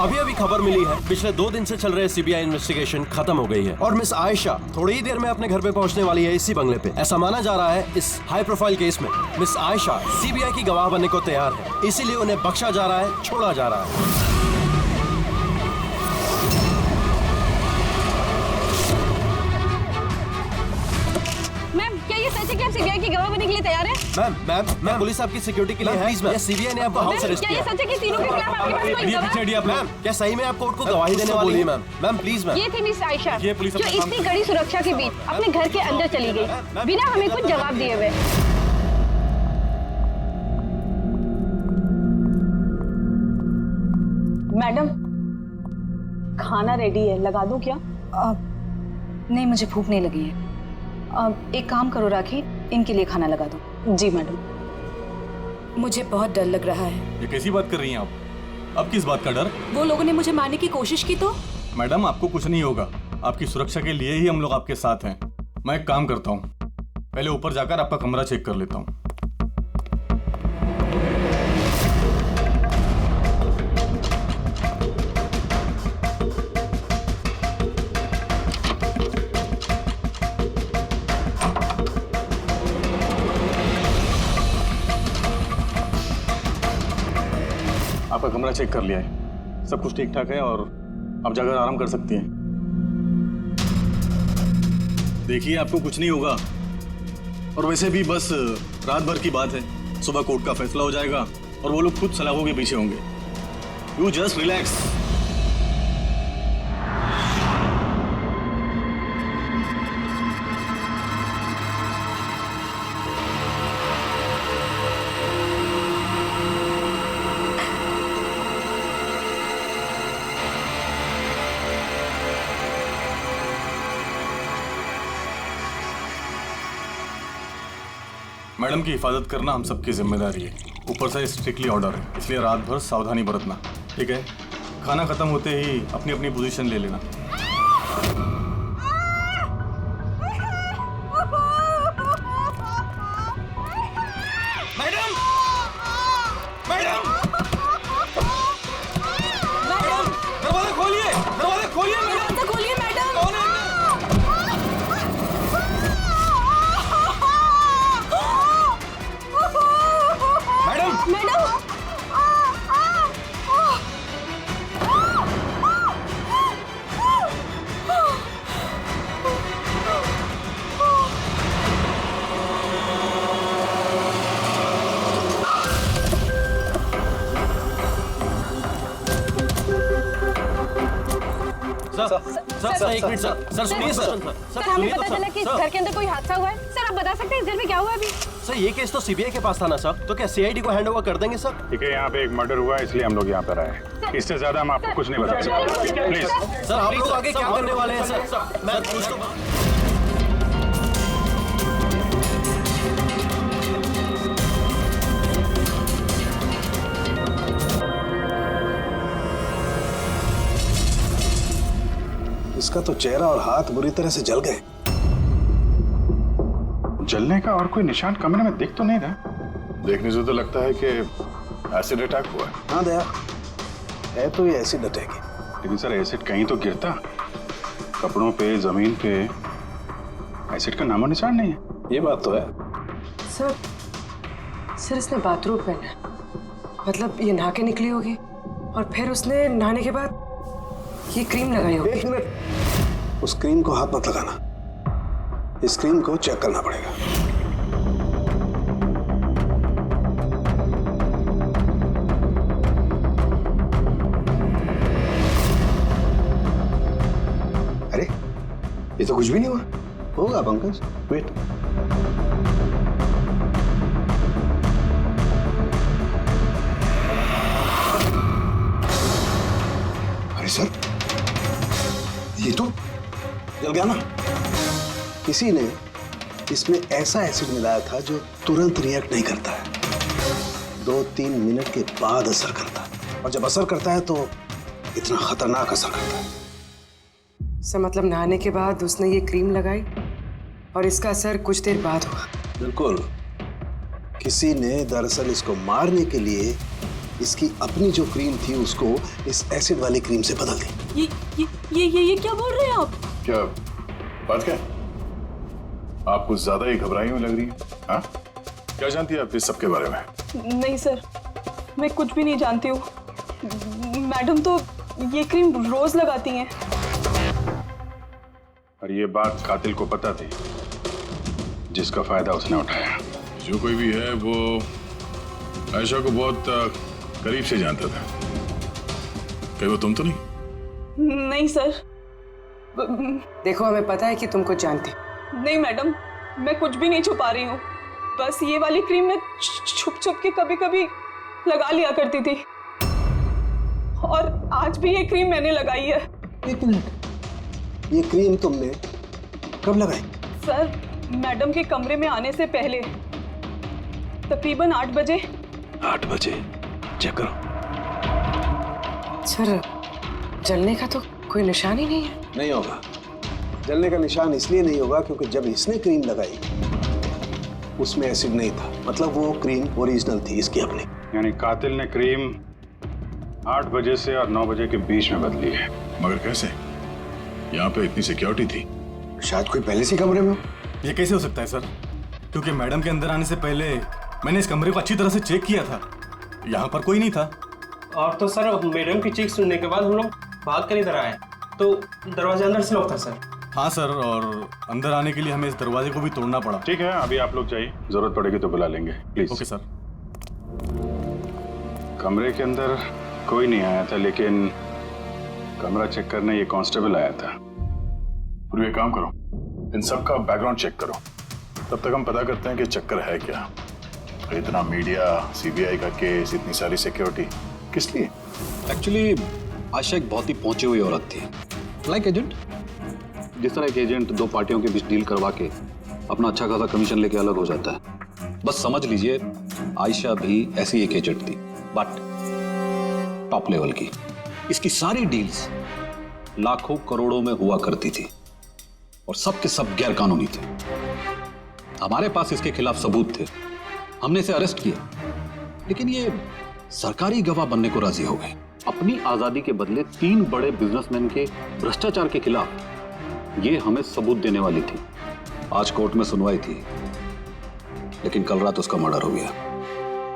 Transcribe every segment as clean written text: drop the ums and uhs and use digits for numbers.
अभी अभी खबर मिली है, पिछले 2 दिन से चल रहे सीबीआई इन्वेस्टिगेशन खत्म हो गई है और मिस आयशा थोड़ी ही देर में अपने घर पे पहुंचने वाली है इसी बंगले पे। ऐसा माना जा रहा है इस हाई प्रोफाइल केस में मिस आयशा सीबीआई की गवाह बनने को तैयार है, इसीलिए उन्हें बख्शा जा रहा है, छोड़ा जा रहा है। क्या सीबीआई की गवाह बनने के लिए तैयार है? मैम पुलिस आपकी सिक्योरिटी के लिए है। प्लीज मैम, सीबीआई ने आपको हाउस अरेस्ट किया। क्या ये सच है कि तीनों के खिलाफ आपके पास कोई गवाह? मैम क्या सही में आप कोर्ट को गवाही देने वाली है? Ma'am please ma'am. ये थी मिस आयशा जो इतनी कड़ी सुरक्षा के बीच अपने घर के अंदर चली गई बिना हमें कुछ जवाब दिए हुए। मैडम खाना रेडी है, लगा दूं क्या? नहीं, मुझे भूख नहीं लगी है। एक काम करो राखी, इनके लिए खाना लगा दो। जी मैडम। मुझे बहुत डर लग रहा है। ये कैसी बात कर रही हैं आप? अब किस बात का डर? वो लोगों ने मुझे मारने की कोशिश की तो? मैडम आपको कुछ नहीं होगा, आपकी सुरक्षा के लिए ही हम लोग आपके साथ हैं। मैं एक काम करता हूँ, पहले ऊपर जाकर आपका कमरा चेक कर लेता हूँ। आपका कमरा चेक कर लिया है, सब कुछ ठीक ठाक है और आप जाकर आराम कर सकती हैं। देखिए आपको कुछ नहीं होगा और वैसे भी बस रात भर की बात है, सुबह कोर्ट का फैसला हो जाएगा और वो लोग खुद सलाखों के पीछे होंगे। You just relax. मैडम की हिफाजत करना हम सबकी जिम्मेदारी है, ऊपर से स्ट्रिक्टली ऑर्डर है, इसलिए रात भर सावधानी बरतना, ठीक है? खाना खत्म होते ही अपनी अपनी पोजीशन ले लेना। मैडम मैडम दरवाजा खोलिए, दरवाजा खोलिए मैडम, तो खोलिए मैडम। कौन है? मैडम सर एक मिनट सर सुनिए सर हमें पता चला कि इस घर के अंदर कोई हादसा हुआ है। सर आप बता सकते हैं इस घर में क्या हुआ अभी? सर ये केस तो सीबीआई के पास था ना सर, तो क्या सीआईडी को हैंड ओवर कर देंगे सर? ठीक है, यहाँ पे एक मर्डर हुआ है इसलिए हम लोग यहाँ पर आए, इससे ज्यादा हम आपको कुछ नहीं बता सकते। प्लीज सर आप लोग आगे क्या करने वाले हैं सर? मैं कुछ तो इसका तो चेहरा और हाथ बुरी तरह से जल गए। जलने का और कोई निशान कमरे में दिख तो नहीं रहा, देखने से तो लगता है कि एसिड अटैक हुआ है। हाँ दया, है तो ये एसिड अटैक ही। लेकिन सर एसिड कहीं तो गिरता, कपड़ों पे, जमीन पे एसिड का नामो निशान नहीं है। ये बात तो है। सर इसने बाथरूम पहना है, मतलब ये नहा के निकली होगी और फिर उसने नहाने के बाद ये क्रीम लगाई होगी। एक मिनट, उस क्रीम को हाथ मत लगाना, इस क्रीम को चेक करना पड़ेगा। अरे ये तो कुछ भी नहीं हुआ। होगा पंकज, वेट। अरे सर ये तो जल गया ना। किसी ने इसमें ऐसा एसिड मिलाया था जो तुरंत रिएक्ट नहीं करता है, 2-3 मिनट के बाद असर करता है, और जब असर करता है तो इतना खतरनाक असर करता है। सर मतलब नहाने के बाद उसने ये क्रीम लगाई और इसका असर कुछ देर बाद हुआ। बिल्कुल, किसी ने दरअसल इसको मारने के लिए इसकी अपनी जो क्रीम थी उसको इस एसिड वाली क्रीम से बदल दी। ये क्या बोल रहे हैं आप? क्या बात क्या? आप कुछ ज्यादा ही घबराई हुई लग रही है। हाँ, क्या जानती है आप इस सब के बारे में? नहीं सर, मैं कुछ भी नहीं जानती हूँ। मैडम तो ये क्रीम रोज लगाती हैं। और ये बात कातिल को पता थी, जिसका फायदा उसने उठाया। जो कोई भी है वो आयशा को बहुत करीब से जानता था। कहीं वो तुम तो नहीं? नहीं सर। देखो, हमें पता है कि तुम कुछ जानती। नहीं मैडम, मैं कुछ भी नहीं छुपा रही हूँ। बस ये वाली क्रीम मैं छुप छुप के कभी कभी लगा लिया करती थी, और आज भी ये क्रीम मैंने लगाई है। एक मिनट, ये क्रीम तुमने कब लगाई? सर, मैडम के कमरे में आने से पहले तकरीबन 8 बजे। 8 बजे? चेक करो। सर, जलने का तो कोई निशान ही नहीं है। नहीं होगा। जलने का निशान इसलिए नहीं होगा क्योंकि जब इसने क्रीम लगाई उसमें एसिड नहीं था, मतलब वो क्रीम ओरिजिनल थी, इसकी अपनी। यानी कातिल ने क्रीम 8 बजे से और 9 बजे के बीच में बदली है। मगर कैसे? यहाँ पे इतनी सिक्योरिटी थी। शायद कोई पहले से कमरे में हो। ये कैसे हो सकता है सर? क्योंकि मैडम के अंदर आने से पहले मैंने इस कमरे को अच्छी तरह से चेक किया था। यहाँ पर कोई नहीं था। और तो सर, मैडम की चीख सुनने के बाद हम लोग भाग कर इधर आए तो दरवाजा अंदर से लॉक था सर। हाँ सर, और अंदर आने के लिए हमें इस दरवाजे को भी तोड़ना पड़ा। ठीक है, अभी आप लोग जाइए, जरूरत पड़ेगी तो बुला लेंगे, प्लीज। Okay sir. कमरे के अंदर कोई नहीं आया था, लेकिन कमरा चेक करने ये कांस्टेबल आया था। पूरी एक काम करो, इन सब का बैकग्राउंड चेक करो, तब तक हम पता करते हैं कि चक्कर है क्या। इतना मीडिया, सीबीआई का केस, इतनी सारी सिक्योरिटी किस लिए? एक्चुअली आयशा एक बहुत ही पहुंची हुई औरत थी, लाइक एजेंट। जिस तरह एक एजेंट 2 पार्टियों के बीच डील करवा के अपना अच्छा खासा कमीशन लेके अलग हो जाता है, बस समझ लीजिए आयशा भी ऐसी एक एजेंट थी, बट टॉप लेवल की। इसकी सारी डील्स लाखों करोड़ों में हुआ करती थी और सब के सब गैर कानूनी थे। हमारे पास इसके खिलाफ सबूत थे, हमने इसे अरेस्ट किया, लेकिन ये सरकारी गवाह बनने को राजी हो गई। अपनी आजादी के बदले 3 बड़े बिजनेसमैन के भ्रष्टाचार के खिलाफ ये हमें सबूत देने वाली थी। आज कोर्ट में सुनवाई थी, लेकिन कल रात उसका मर्डर हो गया।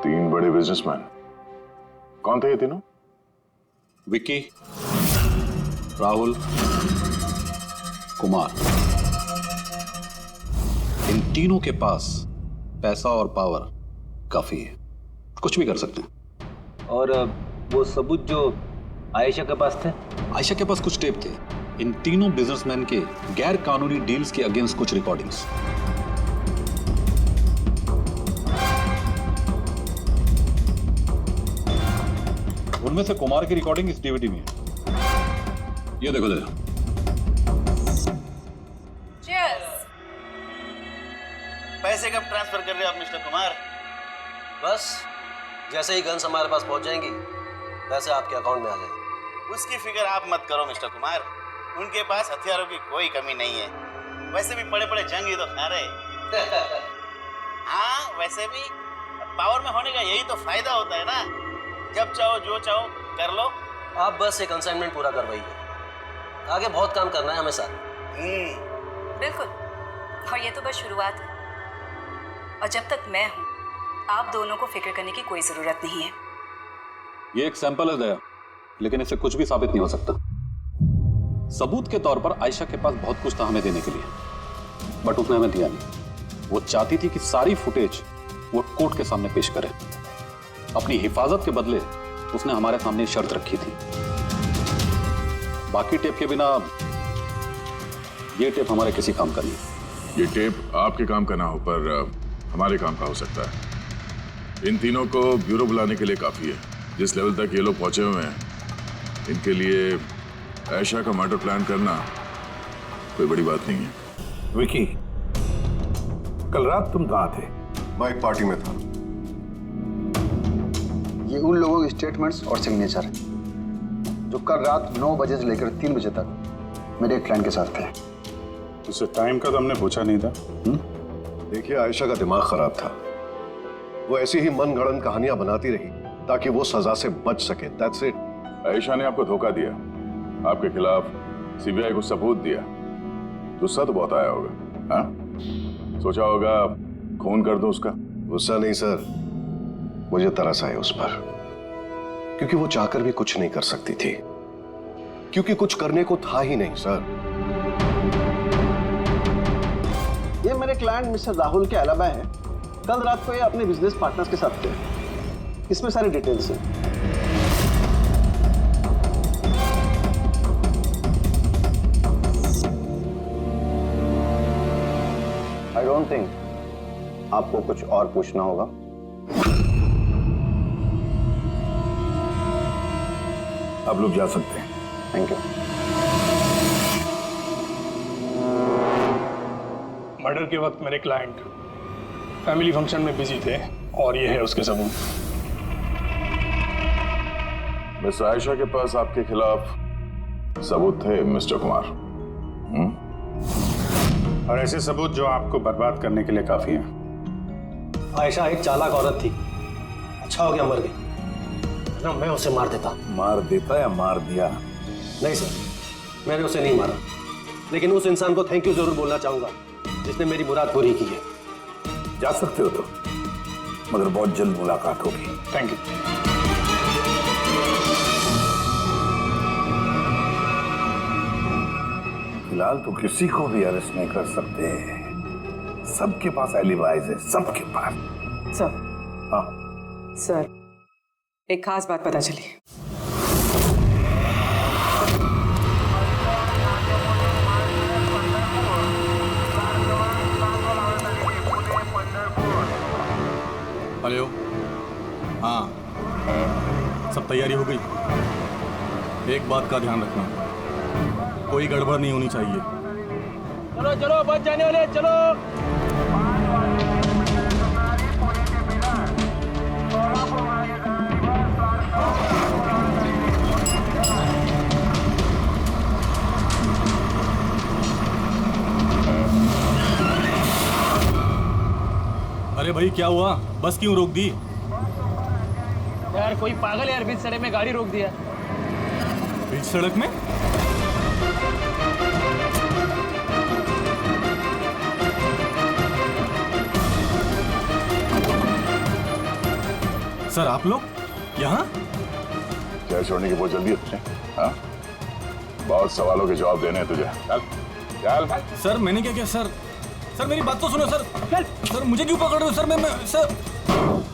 3 बड़े बिजनेसमैन? कौन थे ये तीनों? विक्की, राहुल, कुमार। इन तीनों के पास पैसा और पावर काफी है, कुछ भी कर सकते हैं। और वो सबूत जो आयशा के पास थे? आयशा के पास कुछ टेप थे, इन तीनों बिजनेसमैन के गैर कानूनी डील्स के अगेंस्ट कुछ रिकॉर्डिंग्स। उनमें से कुमार की रिकॉर्डिंग इस डीवीडी में है। ये देखो जरा। पैसे कब ट्रांसफर कर रहे हो आप मिस्टर कुमार? बस जैसे ही गन्स हमारे पास पहुंच जाएंगी वैसे आपके अकाउंट में आ जाएंगी। उसकी फिक्र आप मत करो मिस्टर कुमार, उनके पास हथियारों की कोई कमी नहीं है। वैसे भी बड़े बड़े जंग तो खा रहे। हाँ, वैसे भी पावर में होने का यही तो फायदा होता है ना, जब चाहो जो चाहो कर लो। आप बस एक असाइनमेंट पूरा करवाइए, आगे बहुत काम करना है हमें साथ। बिल्कुल, और ये तो बस शुरुआत है, और जब तक मैं हूँ आप दोनों को फिक्र करने की कोई जरूरत नहीं है। ये एक सैंपल है दया, लेकिन इससे कुछ भी साबित नहीं हो सकता। सबूत के तौर पर आयशा के पास बहुत कुछ था हमें देने के लिए, बट उसने हमें दिया नहीं। वो चाहती थी कि सारी फुटेज वो कोर्ट के सामने पेश करे। अपनी हिफाजत के बदले उसने हमारे सामने शर्त रखी थी, बाकी टेप के बिना ये टेप हमारे किसी काम का नहीं। ये टेप आपके काम का ना हो पर हमारे काम का हो सकता है। इन तीनों को ब्यूरो बुलाने के लिए काफी है। जिस लेवल तक ये लोग पहुंचे हुए हैं, इनके लिए आयशा का मर्डर प्लान करना कोई बड़ी बात नहीं है। विकी, कल रात तुम कहाँ थे? मैं एक पार्टी में था। ये उन लोगों के स्टेटमेंट्स और सिग्नेचर हैं जो कल रात 9 बजे से लेकर 3 बजे तक मेरे एक क्लाइंट के साथ थे। उससे टाइम का तो हमने पूछा नहीं था। देखिए, आयशा का दिमाग खराब था। वो ऐसी ही मनगढ़ंत कहानियां बनाती रही ताकि वो सजा से बच सके। That's it. आयशा ने आपको धोखा दिया, आपके खिलाफ सीबीआई को सबूत दिया, गुस्सा तो बहुत आया होगा। हाँ, सोचा होगा खून कर दो उसका। गुस्सा नहीं सर, मुझे तरस आया उस पर, क्योंकि वो चाहकर भी कुछ नहीं कर सकती थी, क्योंकि कुछ करने को था ही नहीं सर। ये मेरे क्लाइंट मिस्टर राहुल के अलावा है। कल रात को ये अपने बिजनेस पार्टनर्स के साथ थे। इसमें सारी डिटेल्स हैं। आई डोंट थिंक आपको कुछ और पूछना होगा। आप लोग जा सकते हैं। Thank you. मर्डर के वक्त मेरे क्लाइंट फैमिली फंक्शन में बिजी थे और ये है उसके सबूत। मिस्टर आयशा के पास आपके खिलाफ सबूत थे मिस्टर कुमार। और ऐसे सबूत जो आपको बर्बाद करने के लिए काफी हैं। आयशा एक चालाक औरत थी, अच्छा हो गया मर गई, ना मैं उसे मार देता। मार देता या मार दिया? नहीं सर, मैंने उसे नहीं मारा, लेकिन उस इंसान को थैंक यू जरूर बोलना चाहूंगा जिसने मेरी मुराद पूरी की है। जा सकते हो तो, मगर बहुत जल्द मुलाकात होगी। Thank you. फिलहाल तो किसी को भी अरेस्ट नहीं कर सकते, सबके पास एलिबाइज है, सबके पास। सर। हाँ सर, एक खास बात पता चली। हेलो। हाँ, सब तैयारी हो गई? एक बात का ध्यान रखना, कोई गड़बड़ नहीं होनी चाहिए। चलो चलो, बच जाने वाले, चलो। अरे भाई क्या हुआ? बस क्यों रोक दी? यार कोई पागल यार बीच सड़क में गाड़ी रोक दिया। बीच सड़क में? सर आप लोग यहाँ? क्या छोड़ने की बहुत जल्दी है तुझे? हाँ? बहुत सवालों के जवाब देने हैं तुझे। चल चल। सर मैंने क्या किया सर? सर मेरी बात तो सुनो सर। सर मुझे क्यों पकड़ रहे हो सर? मैं सर,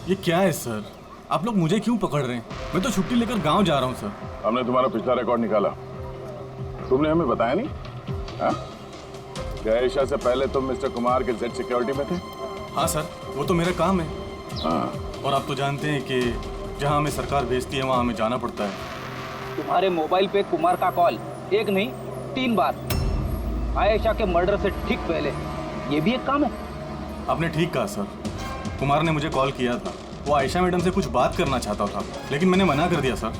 ये क्या है सर? आप लोग मुझे क्यों पकड़ रहे हैं? मैं तो छुट्टी लेकर गांव जा रहा हूँ सर। हमने तुम्हारा पिछला रिकॉर्ड निकाला, तुमने हमें बताया नहीं। हाँ? क्या आयशा से पहले तुम मिस्टर कुमार के जेड सिक्योरिटी में थे? हाँ सर, वो तो मेरा काम है। हाँ। और आप तो जानते हैं कि जहाँ हमें सरकार भेजती है वहाँ हमें जाना पड़ता है। तुम्हारे मोबाइल पे कुमार का कॉल एक नहीं 3 बार, आयशा के मर्डर से ठीक पहले। ये भी एक काम है। आपने ठीक कहा सर, कुमार ने मुझे कॉल किया था। वो आयशा मैडम से कुछ बात करना चाहता था, लेकिन मैंने मना कर दिया सर।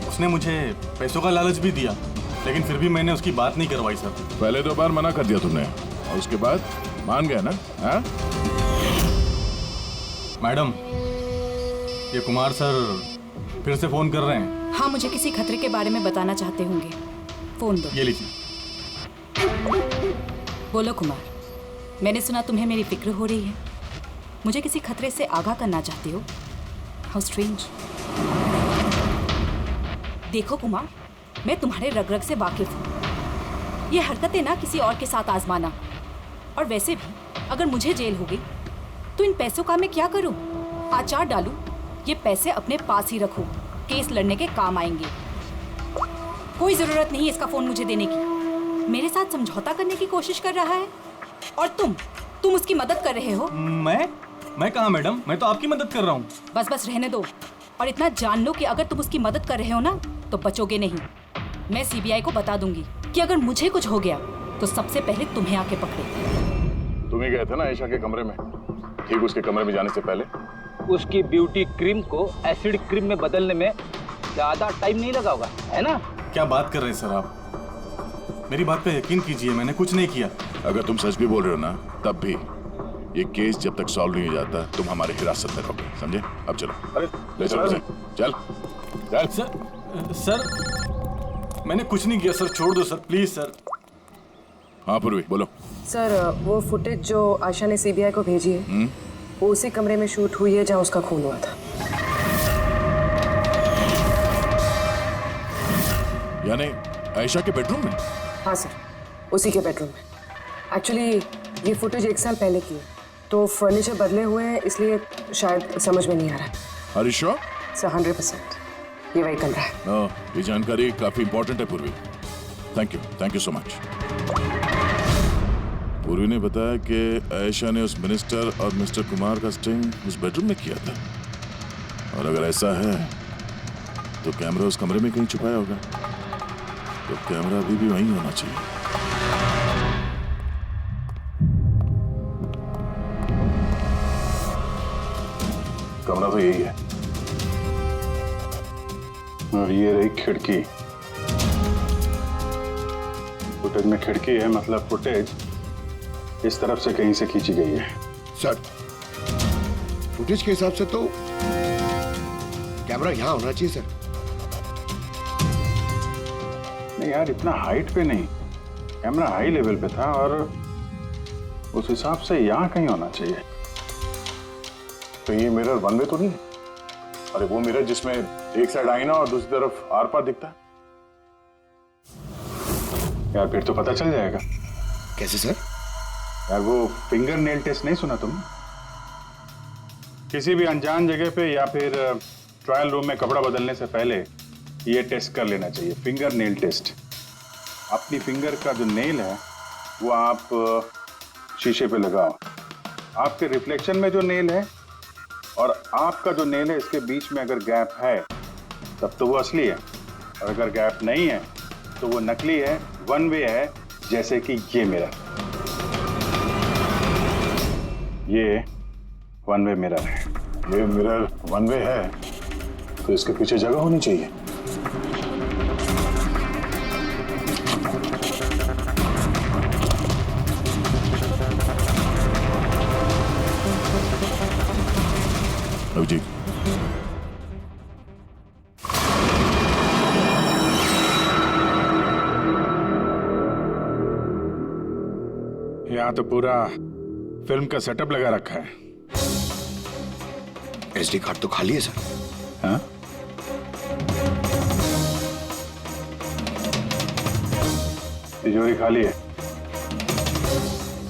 उसने मुझे पैसों का लालच भी दिया, लेकिन फिर भी मैंने उसकी बात नहीं करवाई सर। पहले 2 बार मना कर दिया तुमने और उसके बाद मान गया ना? हाँ? मैडम, ये कुमार सर फिर से फोन कर रहे हैं। हाँ, मुझे किसी खतरे के बारे में बताना चाहते होंगे। फोन दो। ये लीजिए। बोलो कुमार, मैंने सुना तुम्हें मेरी फिक्र हो रही है, मुझे किसी खतरे से आगाह करना चाहते हो। How strange. देखो कुमार, मैं तुम्हारे रग रग से वाकिफ हूँ। ये हरकतें ना किसी और के साथ आजमाना। और वैसे भी अगर मुझे जेल हो गई तो इन पैसों का मैं क्या करूँ? आचार डालूं, ये पैसे अपने पास ही रखो, केस लड़ने के काम आएंगे। कोई जरूरत नहीं इसका फोन मुझे देने की। मेरे साथ समझौता करने की कोशिश कर रहा है और तुम उसकी मदद कर रहे हो। मैं कहाँ मैडम? मैं तो आपकी मदद कर रहा हूँ। बस रहने दो। और इतना जान लो कि अगर तुम उसकी मदद कर रहे हो ना तो बचोगे नहीं। मैं सीबीआई को बता दूंगी कि अगर मुझे कुछ हो गया तो सबसे पहले तुम्हें आके पकड़े। तुम ही गए थे ना आयशा के कमरे में, ठीक उसके कमरे में जाने से पहले? उसकी ब्यूटी क्रीम को एसिड क्रीम में बदलने में ज्यादा टाइम नहीं लगा होगा, है ना? क्या बात कर रहे हैं सर आप? मेरी बात पे यकीन कीजिए, मैंने कुछ नहीं किया। अगर तुम सच भी बोल रहे हो ना, तब भी ये केस जब तक सॉल्व नहीं हो जाता तुम हमारे हिरासत में रहोगे, समझे? अब चलो, अरे ले चलो उसे, चल चल। सर मैंने कुछ नहीं किया सर, छोड़ दो सर, प्लीज सर। हाँ पूर्वी बोलो। सर वो फुटेज जो आयशा ने सीबीआई को भेजी है वो उसी कमरे में शूट हुई है जहाँ उसका खून हुआ था। यानी आयशा के बेडरूम में? हाँ सर, उसी के बेडरूम में। एक्चुअली ये फुटेज 1 साल पहले की है, तो फर्नीचर बदले हुए हैं, इसलिए शायद समझ में नहीं आ रहा। Are you sure? सर 100% ये वही कमरा है। ये जानकारी काफी इंपॉर्टेंट है पूर्वी। Thank you so much. पूर्वी ने बताया कि आयशा ने उस मिनिस्टर और मिस्टर कुमार का स्टिंग उस बेडरूम में किया था, और अगर ऐसा है तो कैमरा उस कमरे में कहीं छुपाया होगा, तो कैमरा अभी भी वहीं होना चाहिए। कमरा तो यही है, और ये रही खिड़की। फुटेज में खिड़की है, मतलब फुटेज इस तरफ से कहीं से खींची गई है। सर फुटेज के हिसाब से तो कैमरा यहाँ होना चाहिए सर। नहीं यार, इतना हाइट पे नहीं, कैमरा हाई लेवल पे था और उस हिसाब से यहाँ कहीं होना चाहिए। तो ये मिरर वन वे तो नहीं है? अरे वो मिरर जिसमें एक साइड आईना और दूसरी तरफ आर पार दिखता है यार, फिर तो पता चल जाएगा। कैसे सर? यार वो फिंगर नेल टेस्ट नहीं सुना तुमने? किसी भी अनजान जगह पे या फिर ट्रायल रूम में कपड़ा बदलने से पहले ये टेस्ट कर लेना चाहिए, फिंगर नेल टेस्ट। अपनी फिंगर का जो नेल है वो आप शीशे पे लगाओ, आपके रिफ्लेक्शन में जो नेल है और आपका जो नेल है इसके बीच में अगर गैप है तब तो वो असली है, और अगर गैप नहीं है तो वो नकली है, वन वे है, जैसे कि ये मिरर। ये वन वे मिरर है। ये मिरर वन वे है तो इसके पीछे जगह होनी चाहिए। अभिजीत, यहाँ तो पूरा फिल्म का सेटअप लगा रखा है। एसडी कार्ड तो खाली है सर। हाँ? तिजोरी खाली है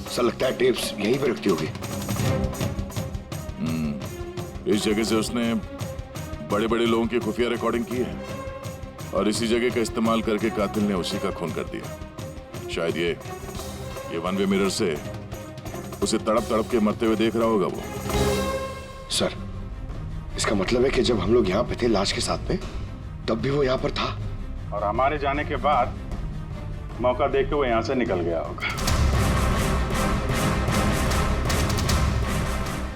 सर, लगता है टेप्स यहीं पे रखती होगी। इस जगह से उसने बड़े बड़े लोगों की खुफिया रिकॉर्डिंग की है और इसी जगह का इस्तेमाल करके कातिल ने उसी का खून कर दिया। शायद ये वन वे मिरर से उसे तड़प तड़प के मरते हुए देख रहा होगा वो। सर इसका मतलब है कि जब हम लोग यहाँ पे थे लाश के साथ में, तब भी वो यहाँ पर था, और हमारे जाने के बाद मौका देख के वो यहाँ से निकल गया होगा।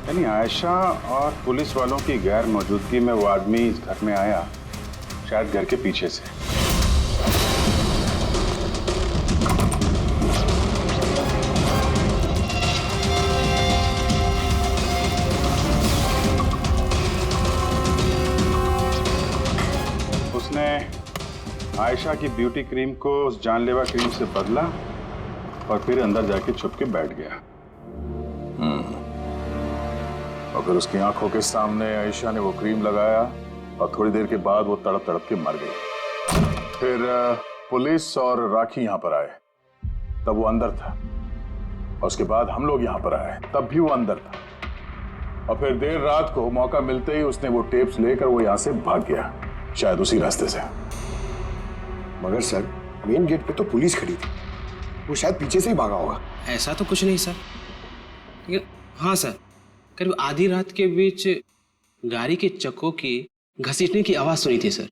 यानी आयशा और पुलिस वालों की गैर मौजूदगी में वो आदमी इस घर में आया, शायद घर के पीछे से। उसने आयशा की ब्यूटी क्रीम को उस जानलेवा क्रीम से बदला और फिर अंदर जाके छुप के बैठ गया। और फिर उसकी आंखों के सामने आयशा ने वो क्रीम लगाया और थोड़ी देर के बाद वो तड़प तड़प के मर गई। फिर पुलिस और राखी यहाँ पर आए, तब वो अंदर था, और उसके बाद हम लोग यहाँ पर आए, तब भी वो अंदर था, और फिर देर रात को मौका मिलते ही उसने वो टेप्स लेकर वो यहाँ से भाग गया, शायद उसी रास्ते से। मगर सर मेन गेट पे तो पुलिस खड़ी थी, वो शायद पीछे से ही भागा होगा। ऐसा तो कुछ नहीं सर, लेकिन हाँ सर, करीब आधी रात के बीच गाड़ी के चक्कों की घसीटने की आवाज सुनी थी सर।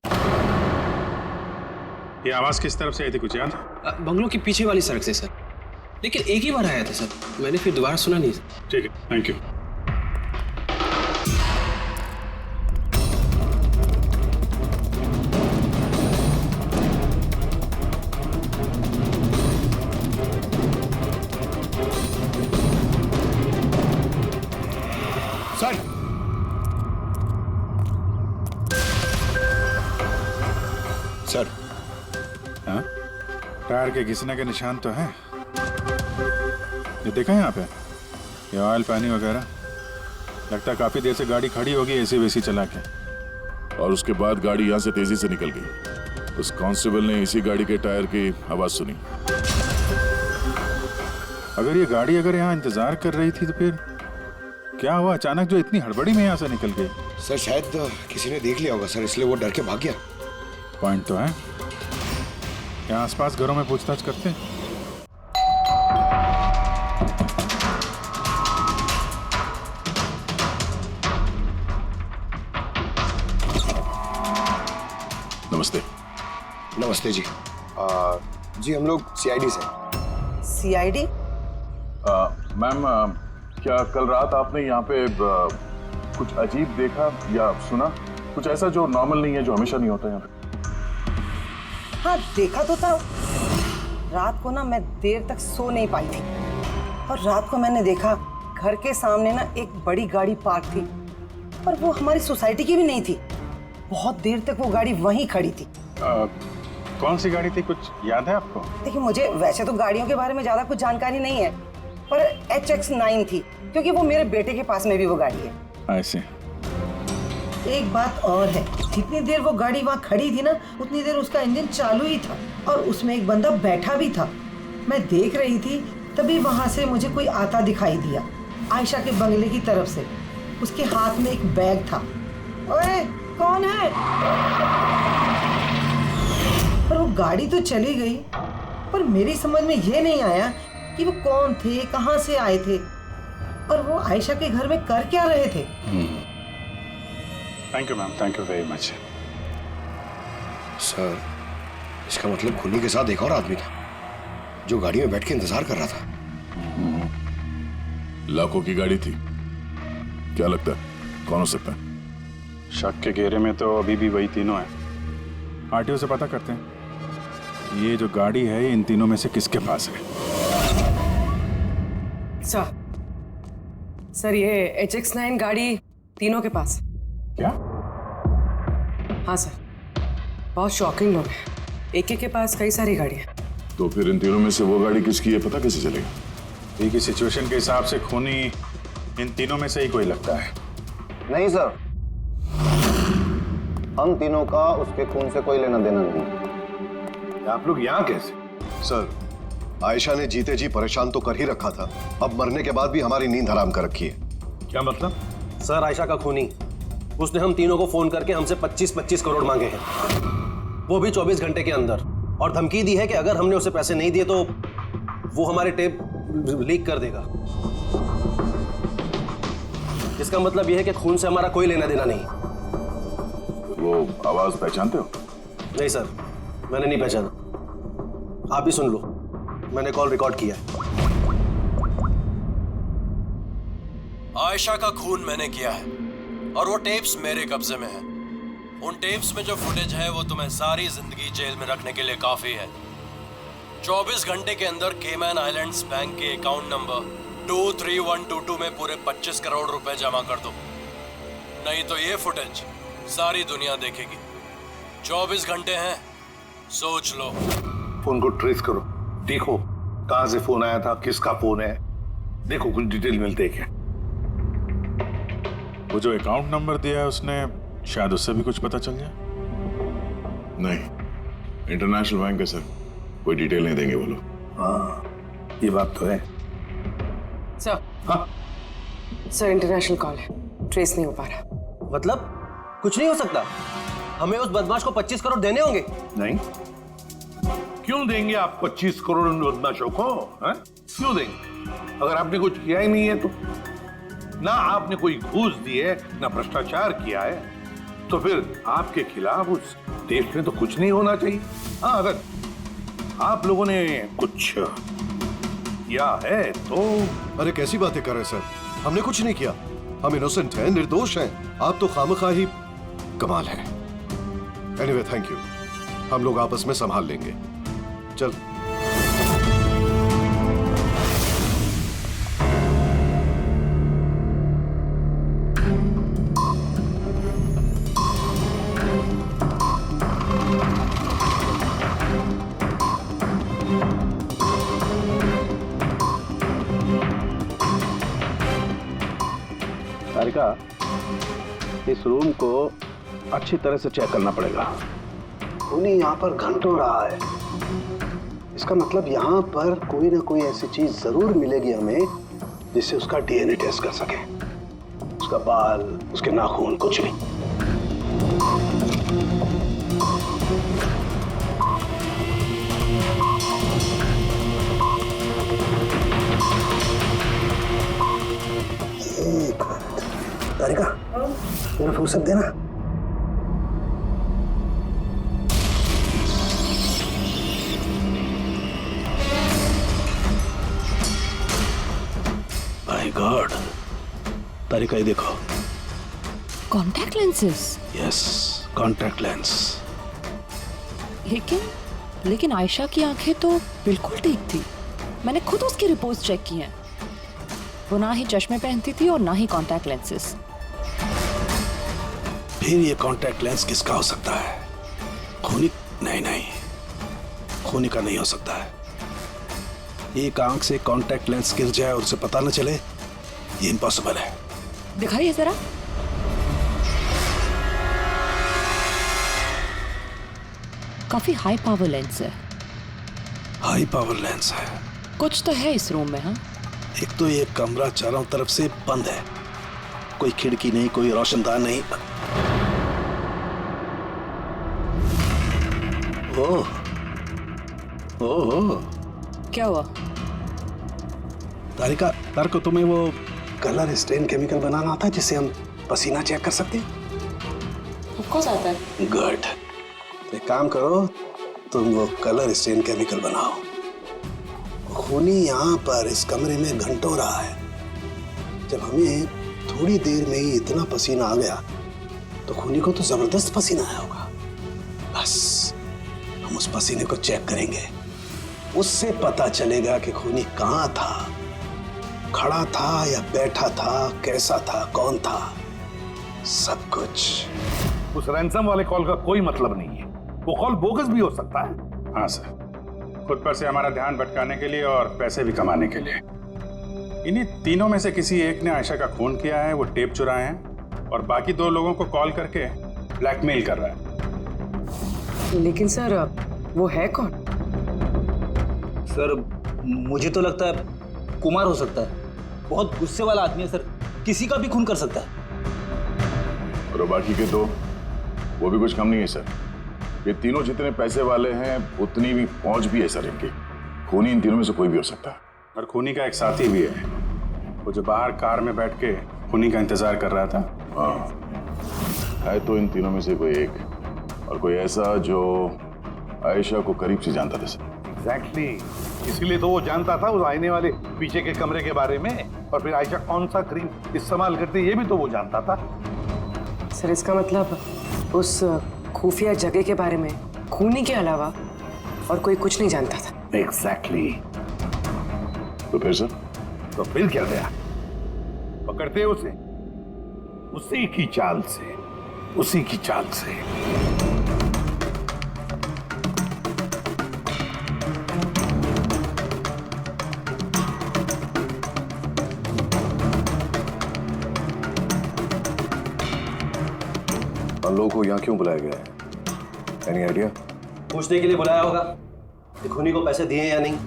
ये आवाज किस तरफ से आई थी, कुछ याद? बंगलों के पीछे वाली सड़क से सर, लेकिन एक ही बार आया था सर, मैंने फिर दोबारा सुना नहीं सर। ठीक है, थैंक यू। सर। हाँ? टायर के घिसने के निशान तो हैं। ये देखा है यहाँ पे, ये ऑयल पानी वगैरह। लगता है काफी देर से गाड़ी खड़ी होगी एसी वेसी चला के। और उसके बाद गाड़ी यहाँ से तेजी से निकल गई। उस कांस्टेबल ने इसी गाड़ी के टायर की आवाज सुनी। अगर ये गाड़ी यहाँ इंतजार कर रही थी तो फिर क्या हुआ अचानक जो इतनी हड़बड़ी में यहाँ से निकल गई? सर शायद किसी ने देख लिया होगा सर, इसलिए वो डर के भाग गया। पॉइंट तो है। यहाँ आसपास घरों में पूछताछ करते हैं। नमस्ते। नमस्ते जी। जी हम लोग सीआईडी से। सीआईडी? मैम, क्या कल रात आपने यहाँ पे कुछ अजीब देखा या सुना? कुछ ऐसा जो नॉर्मल नहीं है, जो हमेशा नहीं होता यहाँ पे? हाँ देखा तो था। रात को ना मैं देर तक सो नहीं पाई थी और रात को मैंने देखा घर के सामने ना एक बड़ी गाड़ी पार्क थी, पर वो हमारी सोसाइटी की भी नहीं थी। बहुत देर तक वो गाड़ी वहीं खड़ी थी। कौन सी गाड़ी थी, कुछ याद है आपको? देखिए मुझे वैसे तो गाड़ियों के बारे में ज्यादा कुछ जानकारी नहीं है, पर HX9 थी, क्योंकि वो मेरे बेटे के पास में भी वो गाड़ी है। ऐसे। एक बात और है, जितनी देर वो गाड़ी वहाँ खड़ी थी ना, उतनी देर उसका इंजन चालू ही था और उसमें एक बंदा बैठा भी था। मैं देख रही थी, तभी वहाँ से मुझे कोई आता दिखाई दिया, आयशा के बंगले की तरफ से। उसके हाथ में एक बैग था। ओए, कौन है? पर वो गाड़ी तो चली गई, पर मेरी समझ में ये नहीं आया कि वो कौन थे, कहाँ से आए थे और वो आयशा के घर में कर क्या रहे थे। Thank you ma'am, thank you very much. Sir इसका मतलब खुनी के साथ एक और आदमी था जो गाड़ी में बैठ के इंतजार कर रहा था। लाखों की गाड़ी थी। क्या लगता है कौन हो सकता है? शक के घेरे में तो अभी भी वही तीनों हैं। आरटीओ से पता करते हैं ये जो गाड़ी है इन तीनों में से किसके पास है। सर ये HX9 गाड़ी तीनों के पास। क्या? हाँ सर, बहुत शॉकिंग लोग हैं। एक के पास कई सारी गाड़ियाँ। तो फिर इन तीनों में से वो गाड़ी किसकी है पता कैसे चलेगा? ठीक है, सिचुएशन के हिसाब से खूनी इन तीनों में से ही कोई लगता है। नहीं सर, हम तीनों का उसके खून से कोई लेना देना नहीं। आप लोग यहाँ कैसे? सर आयशा ने जीते जी परेशान तो कर ही रखा था, अब मरने के बाद भी हमारी नींद हराम कर रखी है। क्या मतलब? सर आयशा का खूनी, उसने हम तीनों को फोन करके हमसे 25-25 करोड़ मांगे हैं, वो भी 24 घंटे के अंदर, और धमकी दी है कि अगर हमने उसे पैसे नहीं दिए तो वो हमारे टेप लीक कर देगा। इसका मतलब यह है कि खून से हमारा कोई लेना देना नहीं। वो आवाज पहचानते हो? नहीं सर, मैंने नहीं पहचाना। आप ही सुन लो, मैंने कॉल रिकॉर्ड किया है। आयशा का खून मैंने किया है और वो टेप्स मेरे कब्जे में है। उन टेप्स में जो फुटेज है वो तुम्हें सारी जिंदगी जेल में रखने के लिए काफी है। 24 घंटे के अंदर केमैन आइलैंड्स बैंक के अकाउंट नंबर 23122 में पूरे 25 करोड़ रुपए जमा कर दो, नहीं तो ये फुटेज सारी दुनिया देखेगी। 24 घंटे हैं, सोच लो। फोन को ट्रेस करो, देखो कहां से फोन आया था, किसका फोन है, देखो कुछ डिटेल मिलते हैं क्या। वो जो अकाउंट नंबर दिया है उसने, शायद उससे भी कुछ पता चल जाए। नहीं, इंटरनेशनल बैंक है सर, कोई डिटेल नहीं देंगे वो लोग। हाँ ये बात तो है। सर, हाँ सर इंटरनेशनल कॉल है, ट्रेस नहीं हो पा रहा। मतलब कुछ नहीं हो सकता? हमें उस बदमाश को 25 करोड़ देने होंगे? नहीं, क्यों देंगे आप 25 करोड़ उन बदमाशों को? है? क्यों देंगे? अगर आपने कुछ किया ही नहीं है तो, ना आपने कोई घूस दी है, ना भ्रष्टाचार किया है, तो फिर आपके खिलाफ उस देश में तो कुछ नहीं होना चाहिए। हाँ, अगर आप लोगों ने कुछ किया है तो। अरे कैसी बातें कर रहे हैं सर, हमने कुछ नहीं किया, हम इनोसेंट हैं, निर्दोष हैं। आप तो खामखा ही कमाल है। एनीवे थैंक यू, हम लोग आपस में संभाल लेंगे। चल। इस रूम को अच्छी तरह से चेक करना पड़ेगा। खूनी यहाँ पर घंटों रहा है, इसका मतलब यहाँ पर कोई ना कोई ऐसी चीज जरूर मिलेगी हमें जिससे उसका डीएनए टेस्ट कर सके। उसका बाल, उसके नाखून, कुछ भी। एक मिनट, तारिका मेरा फुर्सत देना। माय गॉड, तारिका ये देखो। Contact lenses? Yes, contact lens. लेकिन आयशा की आंखें तो बिल्कुल ठीक थी। मैंने खुद उसकी रिपोर्ट्स चेक की हैं। वो ना ही चश्मे पहनती थी और ना ही कॉन्टैक्ट लेंसेज। फिर ये कॉन्टैक्ट लेंस किसका हो सकता है? खूनी? नहीं, खूनी का नहीं हो सकता है। एक आंख से कॉन्टैक्ट लेंस गिर जाए और उसे पता न चले, ये इम्पॉसिबल है। दिखाइए जरा। काफी हाई पावर लेंस है। हाई पावर लेंस है? कुछ तो है इस रूम में। हाँ, एक तो ये कमरा चारों तरफ से बंद है, कोई खिड़की नहीं, कोई रोशनदान नहीं। ओह, क्या हुआ? तारिका को तुम्हें वो कलर स्टेन केमिकल बनाना आता है जिससे हम पसीना चेक कर सकते हैं? ऑफ कोर्स आता है। गुड। एक काम करो, तुम वो कलर स्टेन केमिकल बनाओ। खूनी यहाँ पर इस कमरे में घंटों रहा है। जब हमें थोड़ी देर में ही इतना पसीना आ गया तो खूनी को तो जबरदस्त पसीना आया होगा। बस हम उस पसीने को चेक करेंगे, उससे पता चलेगा कि खूनी कहाँ था, खड़ा था या बैठा था, कैसा था, कौन था, सब कुछ। उस रैंसम वाले कॉल का कोई मतलब नहीं है, वो कॉल बोगस भी हो सकता है। हाँ सर, खुद पर से हमारा ध्यान भटकाने के लिए और पैसे भी कमाने के लिए। इन्हीं तीनों में से किसी एक ने आयशा का खून किया है, वो टेप चुराए हैं और बाकी 2 लोगों को कॉल करके ब्लैकमेल कर रहा है। लेकिन सर वो है कौन? सर मुझे तो लगता है कुमार हो सकता है। बहुत गुस्से वाला आदमी है सर, किसी का भी खून कर सकता है। और बाकी के 2 वो भी कुछ कम नहीं है सर। ये तीनों जितने पैसे वाले हैं उतनी भी पहुंच भी है सर इनकी। खूनी इन तीनों में से कोई भी हो सकता है। और खूनी का एक साथी भी है, वो जो बाहर कार में बैठ के खूनी का इंतजार कर रहा था। हाँ, है तो इन तीनों में से कोई एक, और कोई ऐसा जो आयशा को करीब से जानता था सर। एग्जैक्टली, इसीलिए तो वो जानता था उस आईने वाले पीछे के कमरे के बारे में, और फिर आयशा कौन सा क्रीम इस्तेमाल करती ये भी तो वो जानता था। सर इसका मतलब उस खुफिया जगह के बारे में खूनी के अलावा और कोई कुछ नहीं जानता था। एग्जैक्टली। तो फिर सर? तो फिर क्या गया, पकड़ते उसे, उसी की चाल से, उसी की चाल से। हम लोगों को यहाँ क्यों बुलाया गया है? Any idea? पूछने के लिए बुलाया होगा कि खूनी को पैसे दिए या नहीं।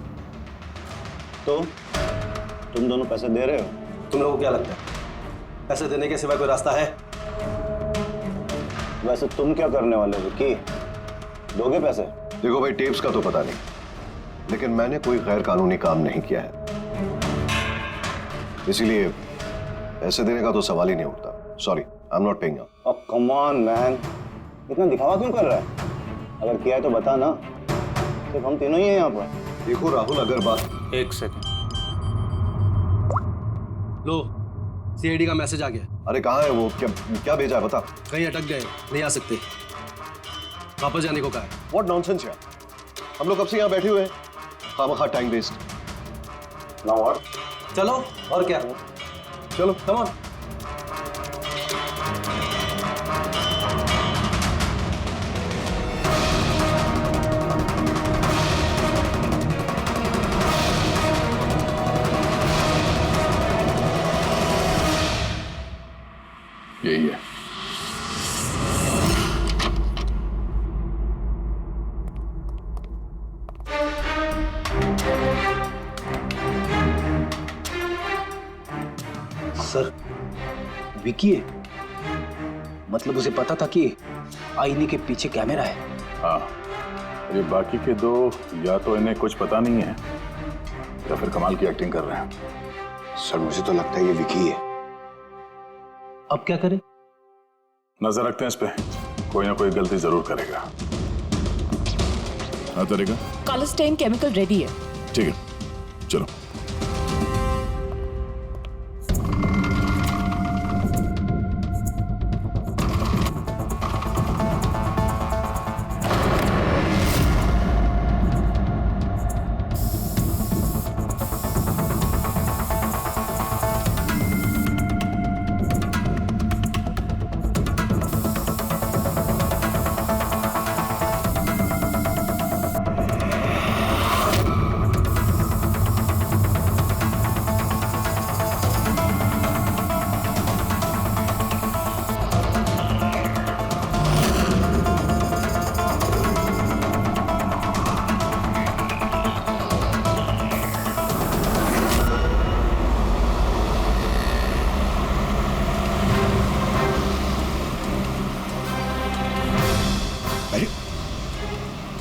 तो तुम दोनों पैसे दे रहे हो? तुम लोगों को क्या लगता है पैसे देने के सिवा कोई रास्ता है? वैसे तुम क्या करने वाले हो कि दोगे पैसे? देखो भाई, टेप्स का तो पता नहीं, लेकिन मैंने कोई गैर कानूनी काम नहीं किया है, इसीलिए पैसे देने का तो सवाल ही नहीं उठता। Sorry, I am not paying. अब कम ऑन मैन, इतना दिखावा क्यों कर रहा है? अगर किया है तो बता ना, सिर्फ हम तीनों ही हैं यहाँ पर। देखो राहुल, अगर बात। एक सेकंड, लो सीआईडी का मैसेज आ गया। अरे कहाँ है वो? क्या भेजा है बता। कहीं अटक गए, नहीं आ सकते, वापस जाने को कहा है। व्हाट नॉनसेंस यार, हम लोग कब से यहाँ बैठे हुए हैं, खामखा टाइम वेस्ट। Now what? चलो और क्या, चलो कम ऑन। विकी है? मतलब उसे पता था कि आईने के पीछे कैमरा है? हाँ, ये बाकी के दो या तो इन्हें कुछ पता नहीं है या फिर कमाल की एक्टिंग कर रहे हैं। सर मुझे तो लगता है ये विकी है। अब क्या करें? नजर रखते हैं इस पे, कोई ना कोई गलती जरूर करेगा। हाँ तरीका? कॉलस्टेन केमिकल रेडी है। ठीक है, चलो।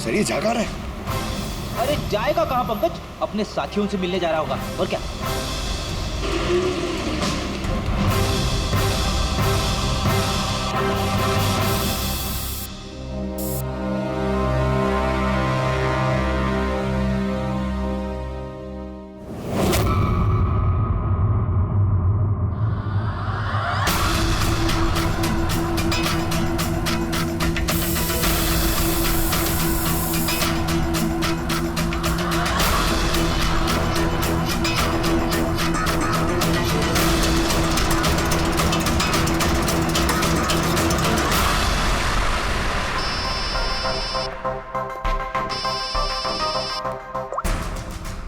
सर ये जागा रहा है। अरे जाएगा कहां पंकज? अपने साथियों से मिलने जा रहा होगा और क्या।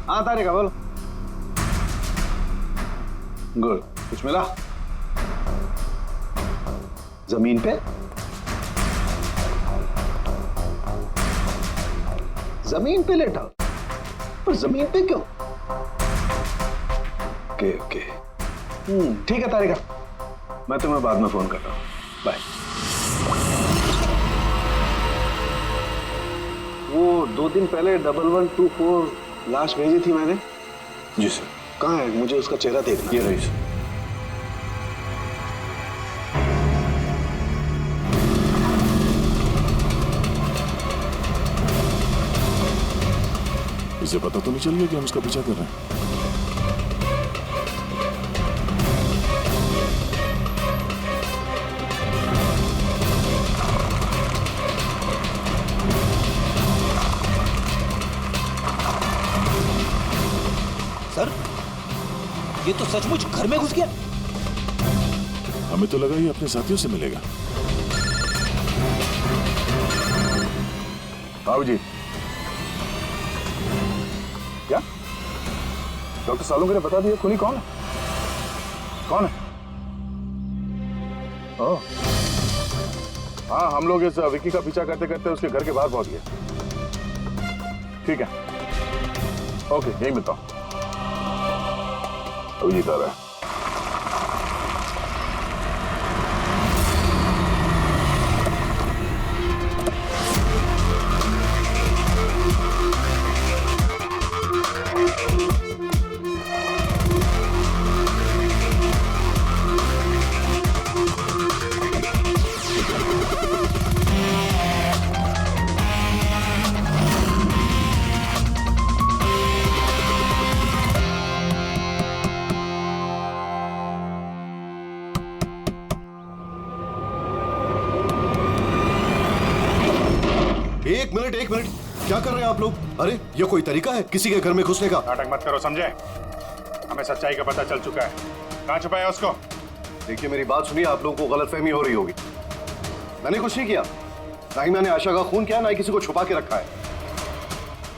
हाँ तारिका बोलो। गुड, कुछ मिला? जमीन पे? जमीन पे लेटा? पर जमीन पे क्यों? ओके ओके, ठीक है तारिका, मैं तुम्हें बाद में फोन कर रहा हूँ। बाय। वो 2 दिन पहले 1124 लाश भेजी थी मैंने। जी सर। कहाँ है? मुझे उसका चेहरा देखना। ये रही सर। इसे पता तो नहीं चल गया कि हम उसका पीछा कर रहे हैं? सर, ये तो सचमुच घर में घुस गया। हमें तो लगा ये अपने साथियों से मिलेगा। बाबू जी, क्या डॉक्टर सालुंके ने बता दिया खूनी कौन है? कौन है? ओह, हाँ, हम लोग इस विकी का पीछा करते करते उसके घर के बाहर पहुंच गए। ठीक है, ओके, यही मिलता हूं। अभिजीत आ रहा है। एक मिनट, क्या कर रहे हैं आप लोग? अरे ये कोई तरीका है किसी के घर में घुसने का? नाटक मत करो, समझे? हमें सच्चाई का पता चल चुका है। कहाँ छुपाया उसको? देखिए मेरी बात सुनिए, आप लोगों को गलतफहमी हो रही होगी। मैंने कुछ नहीं किया, ना ही मैंने आयशा का खून किया, ना ही किसी को छुपा के रखा है।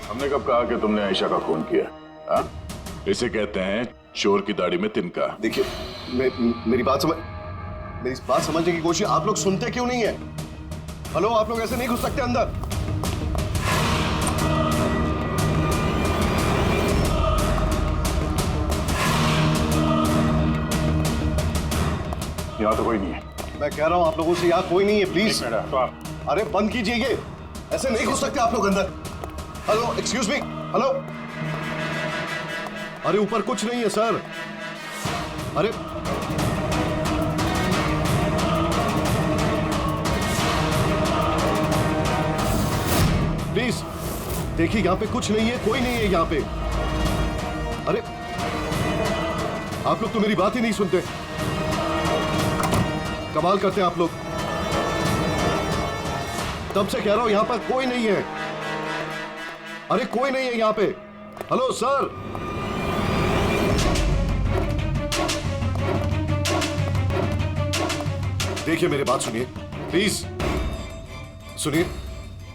हमने कब कहा कि तुमने आयशा का खून किया? हाँ? इसे कहते हैं चोर की दाढ़ी में तिनका। देखिए मेरी बात समझने की कोशिश। आप लोग सुनते क्यों नहीं है? हेलो, आप लोग ऐसे नहीं घुस सकते अंदर। यहाँ तो कोई नहीं है। मैं कह रहा हूँ आप लोगों से यहाँ कोई नहीं है, प्लीज। तो आप अरे बंद कीजिए ये, ऐसे नहीं घुस सकते आप लोग अंदर। Hello, excuse me, hello. अरे ऊपर कुछ नहीं है सर। अरे प्लीज देखिए, यहाँ पे कुछ नहीं है, कोई नहीं है यहाँ पे। अरे आप लोग तो मेरी बात ही नहीं सुनते, कमाल करते हैं आप लोग। तब से कह रहा हूं यहां पर कोई नहीं है। अरे कोई नहीं है यहां पे। Hello sir. देखिए मेरी बात सुनिए प्लीज, सुनिए।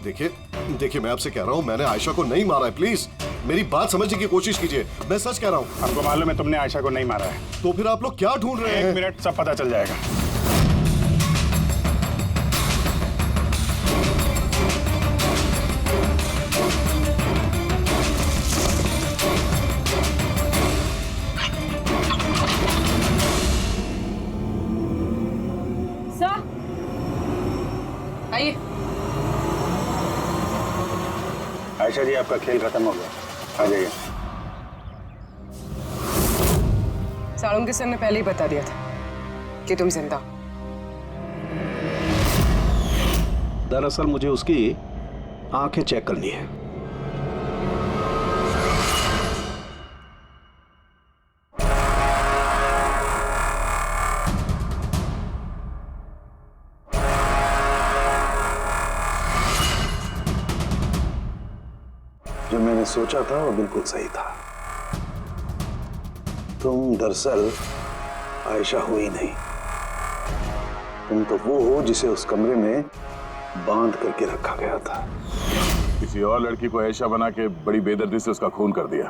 देखिए मैं आपसे कह रहा हूं, मैंने आयशा को नहीं मारा है, प्लीज मेरी बात समझने की कोशिश कीजिए। मैं सच कह रहा हूं। आपको मालूम है तुमने आयशा को नहीं मारा है। तो फिर आप लोग क्या ढूंढ रहे हैं? 1 मिनट, सब पता चल जाएगा। सर आइए। आयशा जी, आपका खेल खत्म हो गया, आ जाइए। साळुंके सर ने पहले ही बता दिया था कि तुम जिंदा हो। दरअसल मुझे उसकी आंखें चेक करनी है। जो मैंने सोचा था वो बिल्कुल सही था। तुम दरअसल आयशा हो ही नहीं, तुम तो वो हो जिसे उस कमरे में बांध करके रखा गया था। किसी और लड़की को आयशा बना के बड़ी बेदर्दी से उसका खून कर दिया।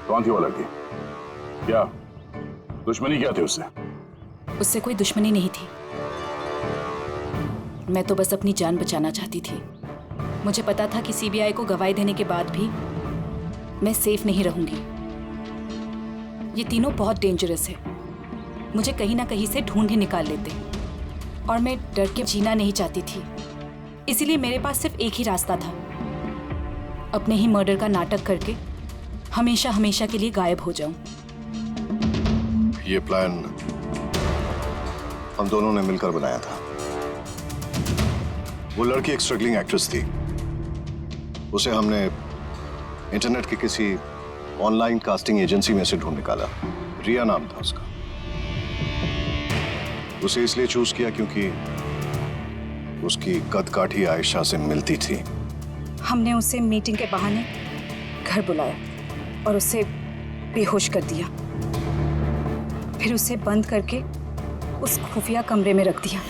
कौन थी वो लड़की? क्या दुश्मनी क्या थी उससे? उससे कोई दुश्मनी नहीं थी। मैं तो बस अपनी जान बचाना चाहती थी। मुझे पता था कि सीबीआई को गवाही देने के बाद भी मैं सेफ नहीं रहूंगी। ये तीनों बहुत डेंजरस है, मुझे कहीं ना कहीं से ढूंढ ही निकाल लेते और मैं डर के जीना नहीं चाहती थी। इसीलिए मेरे पास सिर्फ एक ही रास्ता था, अपने ही मर्डर का नाटक करके हमेशा हमेशा के लिए गायब हो जाऊं। ये प्लान हम दोनों ने मिलकर बनाया था। वो लड़की एक स्ट्रगलिंग एक्ट्रेस थी, उसे हमने इंटरनेट के किसी ऑनलाइन कास्टिंग एजेंसी में से ढूंढ निकाला। रिया नाम था उसका। उसे इसलिए चूज किया क्योंकि उसकी कदकाठी आयशा से मिलती थी। हमने उसे मीटिंग के बहाने घर बुलाया और उसे बेहोश कर दिया, फिर उसे बंद करके उस खुफिया कमरे में रख दिया।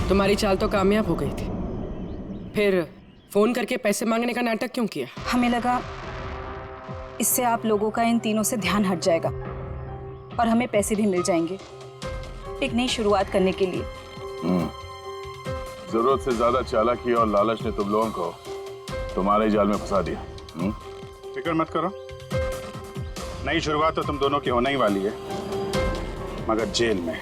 तुम्हारी चाल तो कामयाब हो गई थी, फिर फोन करके पैसे मांगने का नाटक क्यों किया? हमें लगा इससे आप लोगों का इन तीनों से ध्यान हट जाएगा और हमें पैसे भी मिल जाएंगे एक नई शुरुआत करने के लिए। जरूरत से ज्यादा चालाकी और लालच ने तुम लोगों को तुम्हारे जाल में फंसा दिया। फिक्र मत करो, नई शुरुआत तो तुम दोनों की होने ही वाली है, मगर जेल में।